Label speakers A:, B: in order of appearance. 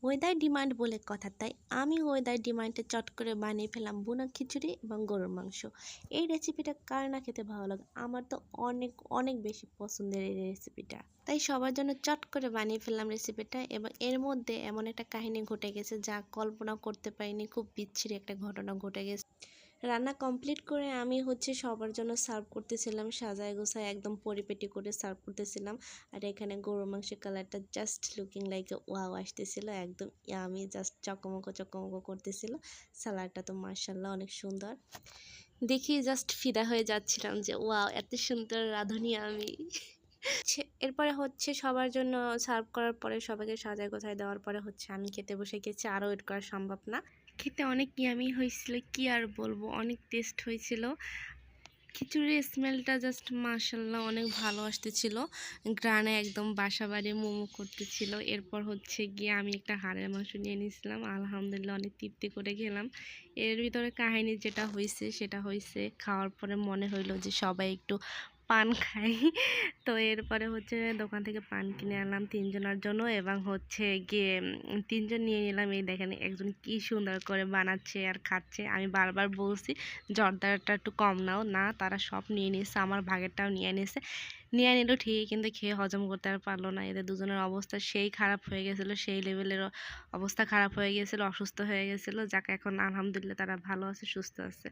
A: Weather demand বলে কথা, তাই আমি ওয়েদার ডিমান্ডে চট করে বানিয়ে ফেলাম ভুনা খিচুড়ি এবং গরুর মাংস। এই রেসিপিটা কার না খেতে ভালো লাগে, আমার তো অনেক অনেক বেশি পছন্দের এই রেসিপিটা। তাই সবার জন্য চট করে বানিয়ে ফেললাম রেসিপিটা, এবং এর মধ্যে এমন একটা কাহিনী ঘটে গেছে যা কল্পনা করতে পারিনি। খুব বিচ্ছিরি একটা ঘটনা ঘটে গেছে। রান্না কমপ্লিট করে আমি সবার জন্য সার্ভ করতেছিলাম, সাজায় গোছায় একদম পরিপেটি করে সার্ভ করতেছিলাম। আর এখানে গরুর মাংসের কালারটা জাস্ট লুকিং লাইক ওয়াও আসতেছিল, একদম ইয়ামি, জাস্ট চকমকো চকমকো করতেছিল। সালাডটা তো মার্শাল্লাহ অনেক সুন্দর, দেখি জাস্ট ফিদা হয়ে যাচ্ছিলাম যে ওয়াও এত সুন্দর রাঁধুনি আমি। এরপরে সবার জন্য সার্ভ করার পরে সবাইকে সাজায় গোছায় দেওয়ার পরে আমি খেতে বসে গেছি। আরও ওয়েট করা সম্ভব না, খেতে অনেক ইয়ামি হয়েছিল, কি আর বলবো, অনেক টেস্ট হয়েছিল। খিচুড়ির স্মেলটা জাস্ট মাশাল্লাহ অনেক ভালো আসতেছিল, গ্রানে একদম বাসা বাড়ি মোমো করতেছিল। এরপর গিয়ে আমি একটা হাড়ের মাংস নিয়ে নিয়েছিলাম, আলহামদুলিল্লাহ অনেক তৃপ্তি করে খেলাম। এর ভিতরে কাহিনী যেটা হয়েছে সেটা খাওয়ার পরে মনে হইলো যে সবাই একটু পান খাই। তো এরপরে দোকান থেকে পান কিনে আনলাম তিনজনের জন্য, এবং গিয়ে তিনজন নিয়ে নিলাম। এই দেখেন একজন কি সুন্দর করে বানাচ্ছে আর খাচ্ছে। আমি বারবার বলছি জর্দাটা একটু কম নাও, না তারা সব নিয়ে নিয়েছে, আমার ভাগেরটাও নিয়ে নিল ঠিকই, কিন্তু খেয়ে হজম করতে আর পারলো না। এদের দুজনের অবস্থা সেই খারাপ হয়ে গেছিলো, সেই লেভেলের অবস্থা খারাপ হয়ে গেছিলো, অসুস্থ হয়ে গেছিলো। যাকে এখন আলহামদুলিল্লাহ তারা ভালো আছে, সুস্থ আছে।